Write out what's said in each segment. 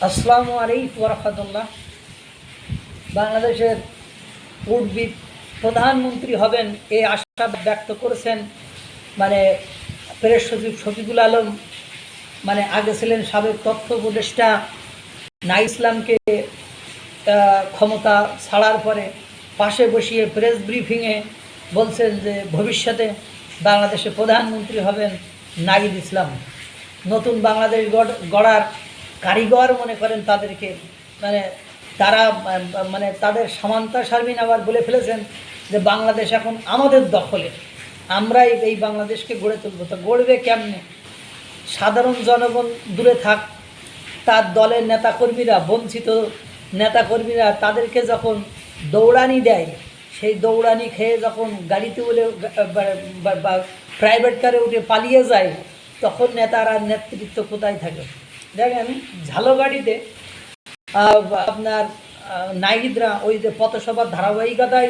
আসসালামু আলাইকুম ওয়া রাহমাতুল্লাহ। বাংলাদেশের উর্বি প্রধানমন্ত্রী হবেন এই আশা ব্যক্ত করেছেন মানে প্রেস সচিব শফিকুল আলম। আগে ছিলেন সাবেক তথ্য উপদেষ্টা না ইসলামকে ক্ষমতা ছাড়ার পরে পাশে বসিয়ে প্রেস ব্রিফিংয়ে বলছেন যে ভবিষ্যতে বাংলাদেশে প্রধানমন্ত্রী হবেন নাহিদ ইসলাম। নতুন বাংলাদেশ গড়ার কারিগর মনে করেন তাদেরকে। মানে তারা তাদের সামান্তা শারমিন আবার বলে ফেলেছেন যে বাংলাদেশ এখন আমাদের দখলে, আমরাই এই বাংলাদেশকে গড়ে তুলব। তো গড়বে কেমনে? সাধারণ জনগণ দূরে থাক, তার দলের নেতাকর্মীরা, বঞ্চিত নেতাকর্মীরা তাদেরকে যখন দৌড়ানি দেয়, সেই দৌড়ানি খেয়ে যখন গাড়িতে উঠে বা প্রাইভেট কারে উঠে পালিয়ে যায়, তখন নেতারা নেতৃত্ব কোথায় থাকে? দেখেন ঝালগাড়িতে আপনার নাহিদরা ওই যে পথসভার ধারাবাহিকতায়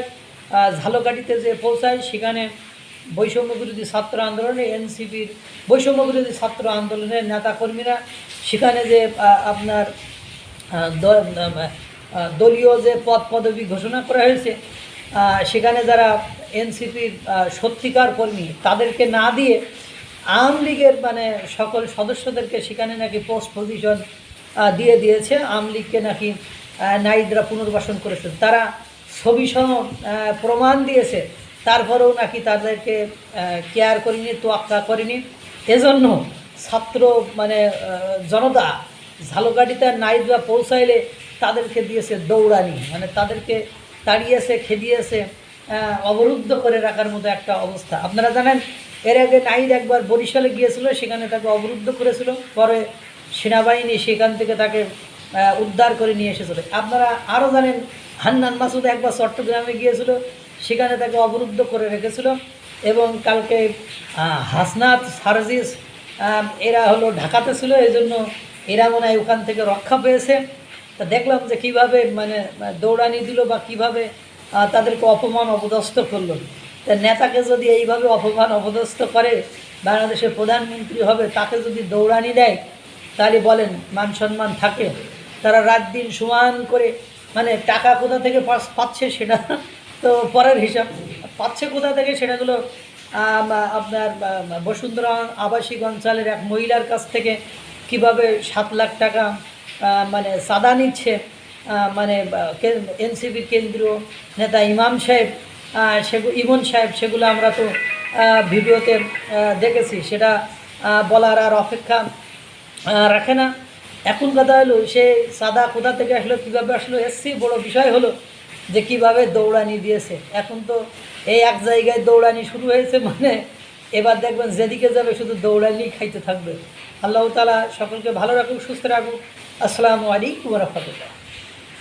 ঝালকাঠিতে যে পৌঁছায়, সেখানে বৈষম্য বিরোধী ছাত্র আন্দোলনে এনসিপির বৈষম্য বিরোধী ছাত্র আন্দোলনের নেতাকর্মীরা সেখানে যে আপনার দলীয় যে পদবি ঘোষণা করা হয়েছে, সেখানে যারা এনসিপির সত্যিকার কর্মী তাদেরকে না দিয়ে আওয়ামী লীগের সকল সদস্যদেরকে সেখানে নাকি পোস্ট পজিশন দিয়ে দিয়েছে। আওয়ামী লীগকে নাকি নাহিদরা পুনর্বাসন করেছে, তারা ছবিসহ প্রমাণ দিয়েছে, তারপরেও নাকি তাদেরকে কেয়ার করেনি, তোয়াক্কা করেনি। এজন্য ছাত্র জনতা ঝালকাঠিতে নাহিদরা পৌঁছাইলে তাদেরকে দিয়েছে দৌড়ানি, তাদেরকে তাড়িয়েছে, খেদিয়েছে, অবরুদ্ধ করে রাখার মতো একটা অবস্থা। আপনারা জানেন এর আগে নাহিদ একবার বরিশালে গিয়েছিল, সেখানে তাকে অবরুদ্ধ করেছিল, পরে সেনাবাহিনী সেখান থেকে তাকে উদ্ধার করে নিয়ে এসেছিল। আপনারা আরও জানেন হান্নান মাসুদ একবার চট্টগ্রামে গিয়েছিল, সেখানে তাকে অবরুদ্ধ করে রেখেছিল। এবং কালকে হাসনাত, সার্জিস এরা হলো ঢাকাতে ছিল, এই জন্য এরা মনে হয় ওখান থেকে রক্ষা পেয়েছে। তা দেখলাম যে কীভাবে দৌড়ানি দিল বা কীভাবে তাদেরকে অপমান অপদস্থ করলো। তা নেতাকে যদি এইভাবে অপমান অপদস্থ করে বাংলাদেশের প্রধানমন্ত্রী হবে, তাকে যদি দৌড়ানি দেয়, তাহলে বলেন মান সম্মান থাকে? তারা রাত দিন সমান করে টাকা কোথা থেকে পাচ্ছে সেটা তো পরের হিসাব, পাচ্ছে কোথা থেকে সেটাগুলো আপনার বসুন্ধরা আবাসিক অঞ্চলের এক মহিলার কাছ থেকে কিভাবে 7 লাখ টাকা চাঁদা নিচ্ছে এনসিপির কেন্দ্রীয় নেতা ইমন সাহেব, সেগুলো আমরা তো ভিডিওতে দেখেছি, সেটা বলার আর অপেক্ষা রাখে না। এখন কথা হলো সে চাঁদা কোথা থেকে আসলো, কীভাবে আসলো, এসছি বড় বিষয় হলো যে কিভাবে দৌড়ানি দিয়েছে। এখন তো এই এক জায়গায় দৌড়ানি শুরু হয়েছে, এবার দেখবেন যেদিকে যাবে শুধু দৌড়ানি খাইতে থাকবে। আল্লাহ তাআলা সকলকে ভালো রাখুক, সুস্থ রাখুক। আসসালামু আলাইকুম ওয়া রাহমাতুল্লাহ।